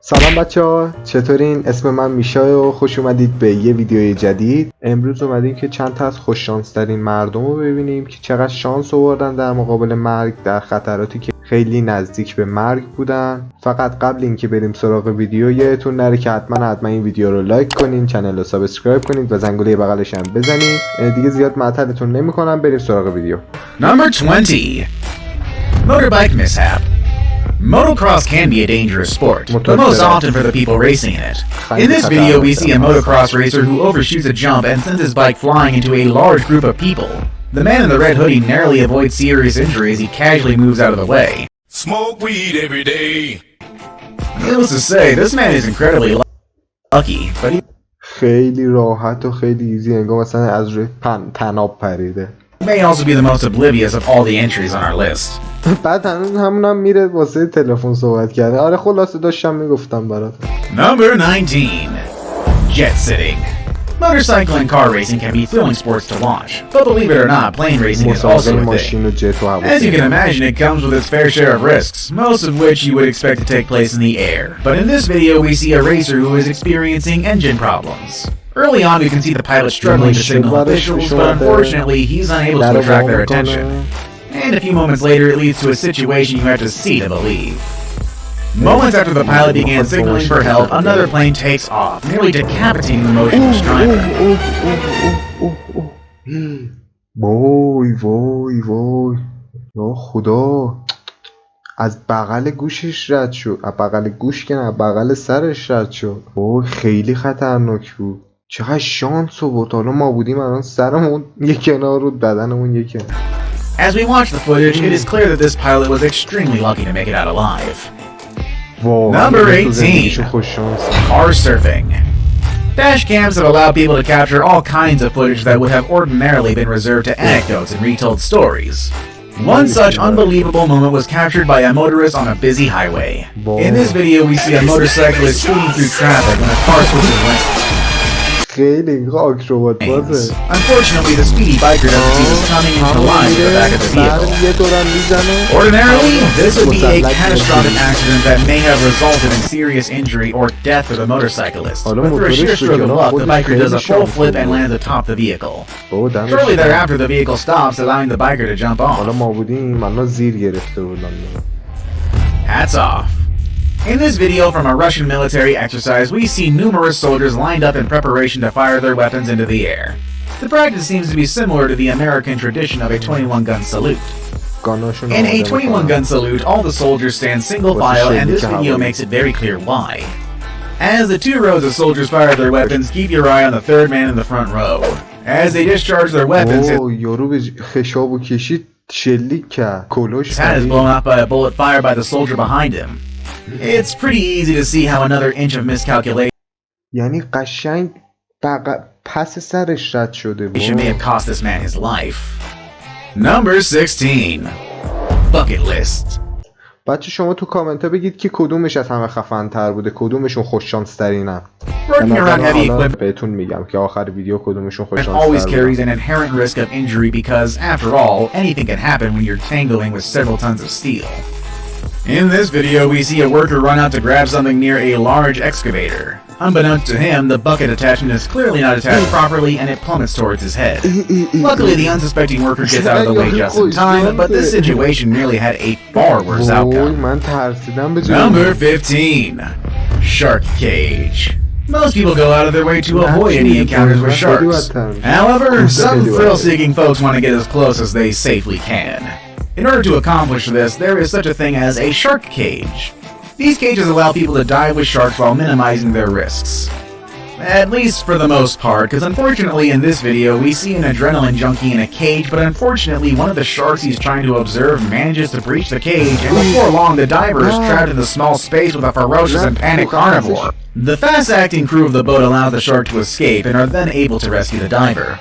سلام بچه ها، چطورین؟ اسم من میشا و خوش اومدید به یه ویدیوی جدید. امروز اومدیم که چند تا از خوششانس ترین مردم رو ببینیم که چقدر شانس آوردن در مقابل مرگ در خطراتی که خیلی نزدیک به مرگ بودن. فقط قبل اینکه بریم سراغ ویدیو یادتون نره که حتما این ویدیو رو لایک کنین، کانال رو سابسکرایب کنید و زنگوله بغلش هم بزنید. دیگه زیاد معطلتون نمی‌کنم، بریم سراغ ویدیو. Number 20. Motorbike mishap. Motocross can be a dangerous sport, but most often for the people racing in it. In this video we see a motocross racer who overshoots a jump and sends his bike flying into a large group of people. The man in the red hoodie narrowly avoids serious injury as he casually moves out of the way. Smoke weed every day. Needless to say, this man is incredibly lucky, but he خیلی راحت و خیلی ایزی، انگار مثلا از روی تناب پریده. may also be the most oblivious of all the entries on our list. بعد همونم میره واسه تلفن صحبت کرده. آره خلاصه داشتم میگفتم برات. Number 19. Jet sitting. Motorcycle and car racing can be thrilling sports to watch, but believe it or not, plane racing is also a ماشین و جت و thing. As you can imagine, it comes with its fair share of risks, most of which you would expect to take place in the air. But in this video, we see a racer who is experiencing engine problems. Early on, we can see the pilot struggling to signal officials, but unfortunately, he's unable to attract their attention. And a few moments later, it leads to a situation you have to see to believe. Moments after the pilot began signaling for help, another plane takes off, nearly decapitating the motionless driver. وای یا خدا، از بغل گوشش رد شد. از بغل گوش که نه، بغل سرش رد شد. وای خیلی خطرناک بود. چقدر شانس آورد. حالا ما بودیم الان سرمون یک کنار رو، بدنمون یک کنار. As we watch the footage, it is clear that this pilot was extremely lucky to make it out alive. Number 18. Car surfing. Dash cams have allowed people to capture all kinds of footage that would have ordinarily been reserved to anecdotes and retold stories. One such unbelievable moment was captured by a motorist on a busy highway. In this video, we see a motorcyclist speeding through traffic when a car switches lanes. خیلی آکروبات بازه. Unfortunately, the speedy biker doesn't see this coming into line at the back of the vehicle. Ordinarily, this would be a catastrophic accident that may have resulted in serious injury or death for the motorcyclist. But through a sheer stroke of luck, the biker does a full flip and lands atop the vehicle. Shortly thereafter, the vehicle stops, allowing the biker to jump off. حالا ما بودیم الان زیر گرفته بودم. Hats off. In this video from a Russian military exercise, we see numerous soldiers lined up in preparation to fire their weapons into the air. The practice seems to be similar to the American tradition of a 21-gun salute. In a 21-gun salute, all the soldiers stand single file, and this video makes it very clear why. As the two rows of soldiers fire their weapons, keep your eye on the third man in the front row. As they discharge their weapons, his head is blown off by a bullet fired by the soldier behind him. It's pretty easy to see how another inch of miscalculation یعنی قشنگ پس سرش رد شده بود. may have cost this man his life. Number 16. Bucket list. بچه شما تو کامنت ها بگید که کدومش از همه خفن تر بوده، کدومشون خوششانس ترینن. Working around heavy equipment بهتون میگم که آخر ویدیو کدومشون خوششانس always تر carries بوده. an inherent risk of injury because, after all, anything can happen when you're tangling with several tons of steel. In this video, we see a worker run out to grab something near a large excavator. Unbeknownst to him, the bucket attachment is clearly not attached properly and it plummets towards his head. Luckily, the unsuspecting worker gets out of the way just in time, but this situation nearly had a far worse outcome. Number 15. Shark cage. Most people go out of their way to avoid any encounters with sharks. However, some thrill-seeking folks want to get as close as they safely can. In order to accomplish this, there is such a thing as a shark cage. These cages allow people to dive with sharks while minimizing their risks. At least for the most part, because unfortunately in this video we see an adrenaline junkie in a cage, but unfortunately one of the sharks he's trying to observe manages to breach the cage, and before long the diver is trapped in the small space with a ferocious and panicked carnivore. The fast-acting crew of the boat allows the shark to escape and are then able to rescue the diver.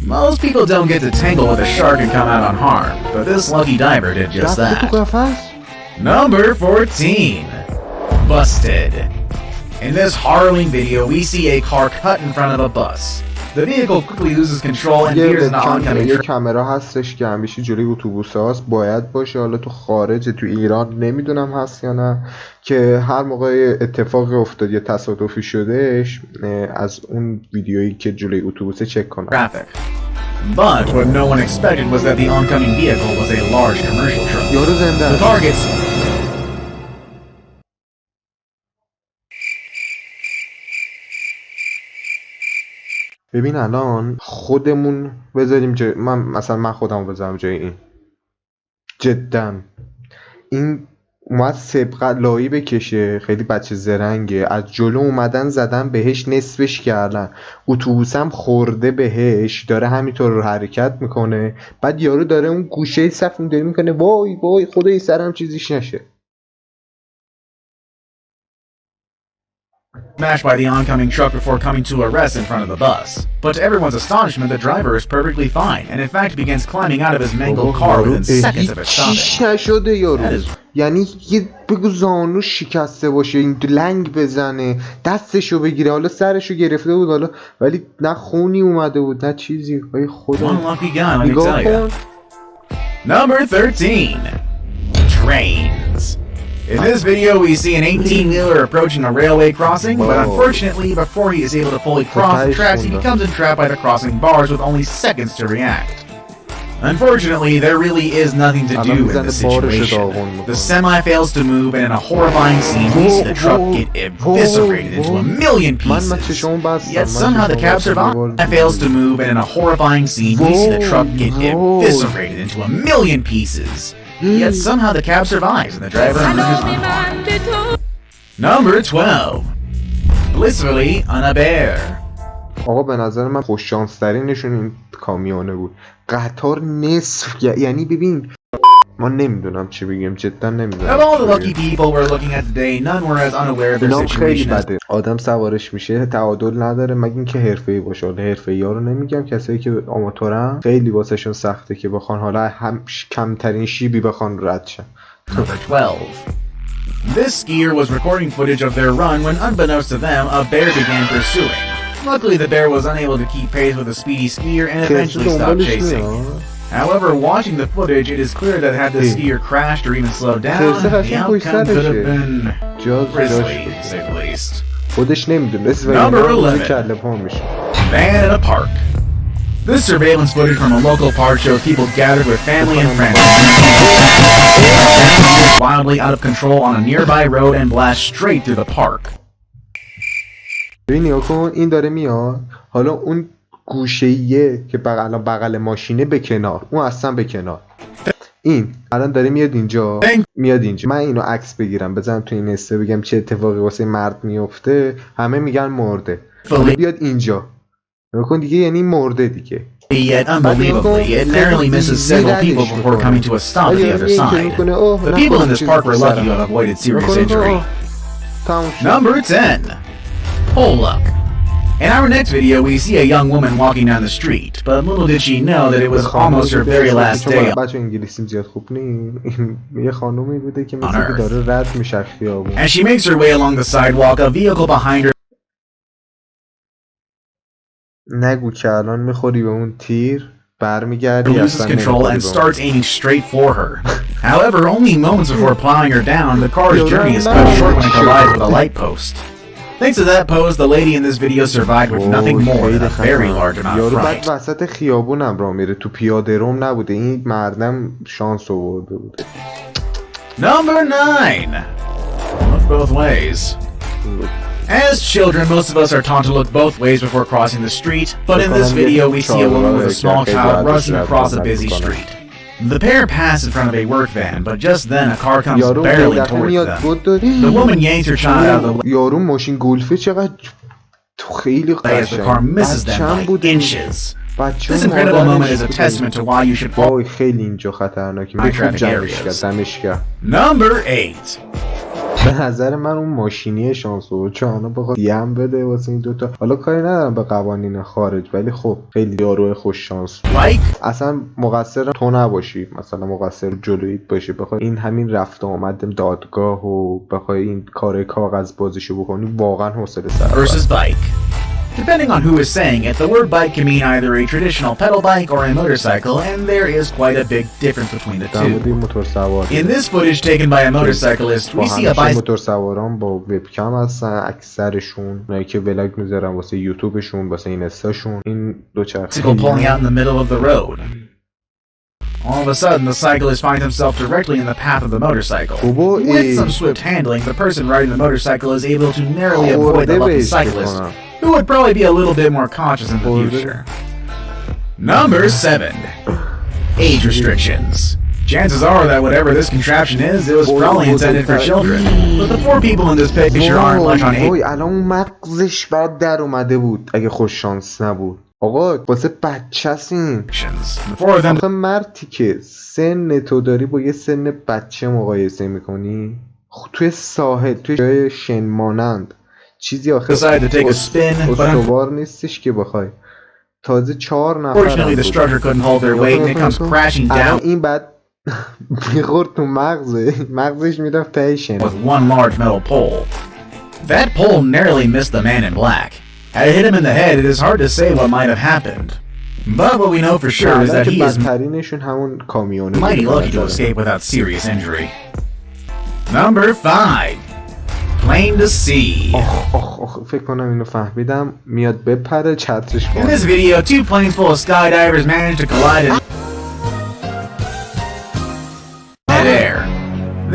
Most people don't get to tangle with a shark and come out unharmed, but this lucky diver did just that. Number 14. Busted. In this harrowing video, we see a car cut in front of a bus. the vehicle quickly loses control and veers into oncoming یه کامera هستش که همیشه جلوی اتوبوس هاست، باید باشه. حالا تو خارج تو ایران نمیدونم هست یا نه، که هر موقع اتفاقی افتاد یا تصادفی شدهش از اون ویدیویی که جلوی اتوبوس چک کنن. traffic. But what no one expected was that the oncoming vehicle was a large commercial truck. یارو زنده. The car gets ببین الان خودمون بذاریم جای من خودمو بذارم جای این، جدا این اومد سبقت لایی بکشه، خیلی بچه زرنگه، از جلو اومدن زدن بهش، نصفش کردن، اتوبوسم خورده بهش، داره همینطور رو حرکت میکنه، بعد یارو داره اون گوشه صف داره میکنه وای وای خدای سرم چیزیش نشه. smashed by the oncoming truck before coming to a rest in front of the bus. But to everyone's astonishment, the driver is perfectly fine, and in fact begins climbing out of his mangled car within seconds of it چیش stopping. نشده یارو، یعنی یه بگو زانوش شکسته باشه، این لنگ بزنه، دستشو بگیره، حالا سرشو گرفته بود حالا، ولی نه خونی اومده بود نه چیزی. وای خدا، One lucky guy, let me نگاه tell you. کن. Number 13. Trains. In this video, we see an 18-wheeler approaching a railway crossing, but unfortunately, before he is able to fully cross the tracks, he becomes entrapped by the crossing bars with only seconds to react. Unfortunately, there really is nothing to do in this situation. The semi fails to move, and in a horrifying scene, we see the truck get eviscerated into a million pieces. Yet somehow the cab survives. Fails to move, and in a horrifying scene, we see the truck get eviscerated into a million pieces. Yet somehow the cab survives, and the driver emerges unharmed. Number 12. Blissfully unaware. آقا به نظر من خوش شانس ترینشون این کامیونه بود. قطار نصف یعنی ببین ما نمیدونم چی بگیم، جدا نمیدونم. Of all the lucky people we're looking at today, none were as unaware of their خیلی situation as بده. آدم سوارش میشه تعادل نداره مگه اینکه حرفه‌ای باشه. حالا حرفه‌ای‌ها رو نمیگم، کسایی که آماتورن خیلی واسهشون سخته که بخوان حالا هم کمترین شیبی بخوان رد شن. Number 12. This skier was recording footage of their run when unbeknownst to them, a bear began pursuing. Luckily, the bear was unable to keep pace with the speedy skier and eventually stopped chasing. However, watching the footage, it is clear that had the skier crashed or even slowed down, the outcome could have been grisly, to say the least. خودش نمیدونست Number 11. کله پا میشه. Van in a park. This surveillance footage from a local park shows people gathered with family and friends wildly out of control on a nearby road and blast straight through the park. ببین نیا کن، این داره میاد، حالا اون گوشه‌ایه که بغل ماشینه به کنار، اون اصلا به کنار، این الان داره میاد اینجا. من اینو عکس بگیرم بزنم تو این استه بگم چه اتفاقی واسه مرد میفته، همه میگن مرده. حالا بیاد اینجا نیا کن دیگه، یعنی مرده دیگه. Yet unbelievably, it narrowly misses several people before coming to a stop at the other side. The people in this park were lucky to have avoided serious injury. Number 10. Hold up. In our next video, we see a young woman walking down the street, but little did she know that it was almost her very last day. بچه انگلیسیم زیاد خوب نیست. یه خانومی بوده که مثل که داره رد میشه خیابون. As she makes her way along the sidewalk, a vehicle behind her نگو که الان میخوری به اون تیر برمیگردی loses control and starts aiming straight for her. However, only moments before plowing her down, the car's journey is cut short when it collides with a light post. Thanks to that pose, the lady in this video survived with nothing more than a very large amount of یارو بعد fright. وسط خیابونم را میره، تو پیاده روم نبوده، این مردم شانس آورده بوده. Number 9. Look both ways. As children, most of us are taught to look both ways before crossing the street, but in this video we see a woman with a small child rushing across a busy street. The pair pass in front of a work van, but just then a car comes barreling towards them. The woman yanks her child out of the یارو ماشین گلفه چقدر خیلی way as the car misses them by inches. This incredible moment is a testament to why you should follow وای خیلی اینجا خطرناکه. میتونم جمعش کرد دمش کرد. Number 8. به نظر من اون ماشینی شانس بود، چون الان بخواد دیم بده واسه این دوتا. حالا کاری ندارم به قوانین خارج، ولی خب خیلی یارو خوش شانس بود. اصلا مقصر تو نباشی، مثلا مقصر جلویت باشی، بخوای این همین رفت آمد دادگاه و بخوای این کار کاغذ بازیشو بکنی، واقعا حوصله سر versus bike. Depending on who is saying it, the word bike can mean either a traditional pedal bike or a motorcycle, and there is quite a big difference between the در مورد این two. موتور سوار In this footage taken by a motorcyclist, با we see a همیشه bicycle موتور سواران با وبکم هستن اکثرشون، اونایی که ولاگ میذارن واسه یوتیوبشون، واسه اینستاشون. این دوچرخه pulling out in the middle of the road. All of a sudden, the cyclist finds himself directly in the path of the motorcycle. With some swift handling, the person riding the motorcycle is able to narrowly avoid the lucky cyclist, who would probably be a little bit more cautious in the future. Number 7. Age restrictions. Chances are that whatever this contraption is, it was probably intended for children. But the 4 people in this picture aren't much on age. الان مغزش بعد در اومده بود اگه خوش شانس نبود. آقا واسه بچه‌سین. The 4 of them آخه مردی که سن تو داری با یه سن بچه مقایسه میکنی؟ توی ساحل، توی جای شن مانند چیزی آخه decided to take a spin, but استوار نیستش که بخوای. تازه 4 نفر unfortunately the structure couldn't hold their weight and it comes crashing الان down این بعد میخورد تو مغزش میرفت ته شن. with one large metal pole. That pole narrowly missed the man in black. Had it hit him in the head, it is hard to say what might have happened. But what we know for sure is that he is بدترینشون همون کامیونه mighty lucky to escape without serious injury. Number 5. Plain to see. آخ فکر کنم اینو فهمیدم. میاد بپره چترش In باز. this video, 2 planes full of skydivers managed to collide in midair.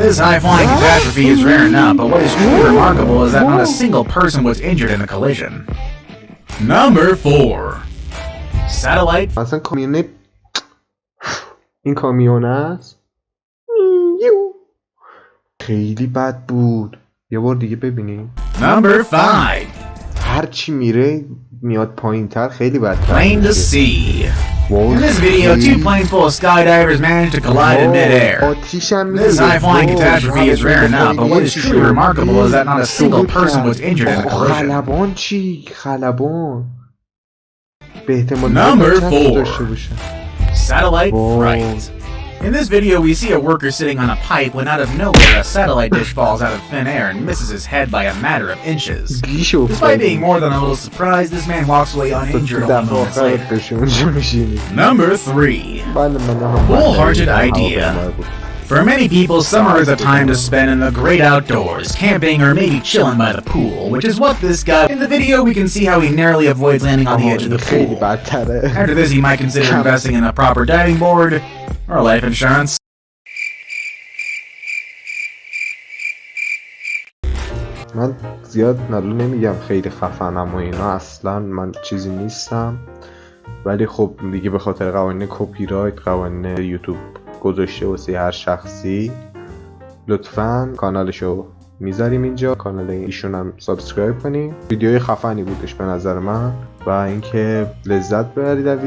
This high-flying catastrophe is rare enough, but what is truly remarkable is that not a single person was injured in the collision. Number 4. Satellite مثلا کامیونه این کامیونه است. خیلی بد بود. یه بار دیگه ببینیم. Number 5. هر چی میره میاد پایین تر. خیلی بدتر. Plain to see. In this video, 2 planes full of skydivers managed to collide in midair. آتیش هم میره. This high-flying catastrophe is rare enough, but what is truly remarkable is that not a single person was injured in the collision. خلبان چی؟ خلبان به احتمال Number 4. داشته باشه. Satellite fright. In this video, we see a worker sitting on a pipe when out of nowhere a satellite dish falls out of thin air and misses his head by a matter of inches. Despite being more than a little surprised, this man walks away uninjured only moments later. Number 3. Wholehearted idea. For many people, summer is a time to spend in the great outdoors, camping or maybe chilling by the pool, which is what this guy... In the video, we can see how he narrowly avoids landing on the edge of the pool. After this, he might consider investing in a proper diving board or life insurance. من زیاد نلو نمیگم خیلی خفنم و اینا، اصلا من چیزی نیستم، ولی خب دیگه به خاطر قوانین کپی رایت، قوانین یوتیوب گذاشته واسه هر شخصی، لطفاً کانالشو میذاریم اینجا، کانال ایشون هم سابسکرایب کنیم. ویدیوی خفنی بودش به نظر من و اینکه لذت ببرید از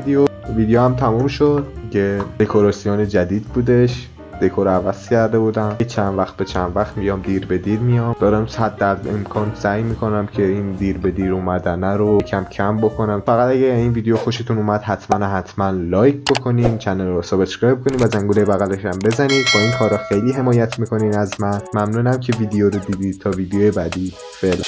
ویدیو هم تموم شد که دکوراسیون جدید بودش، دکور عوض کرده بودم. چند وقت میام، دیر به دیر میام، دارم حد امکان سعی میکنم که این دیر به دیر اومدنه رو کم بکنم. فقط اگه این ویدیو خوشتون اومد حتما لایک بکنین، کانال رو سابسکرایب کنین و زنگوله بغلش هم بزنید. با این کارا خیلی حمایت میکنین از من. ممنونم که ویدیو رو دیدید. تا ویدیو بعدی، فعلا.